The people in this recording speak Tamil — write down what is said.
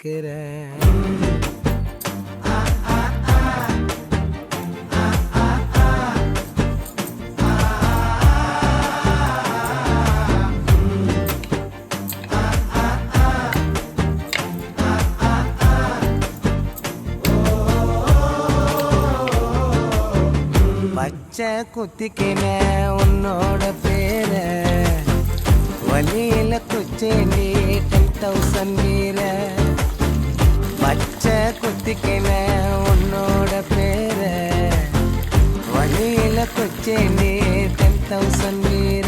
கேட்கிறேன். பச்சை குத்திக்கின உன்னோட பேர வழியில குச்சேண்டி 10,000 வீர. பச்சை குத்திக்கின உன்னோட பேர வழியில குச்சேண்டி 10,000 வீர.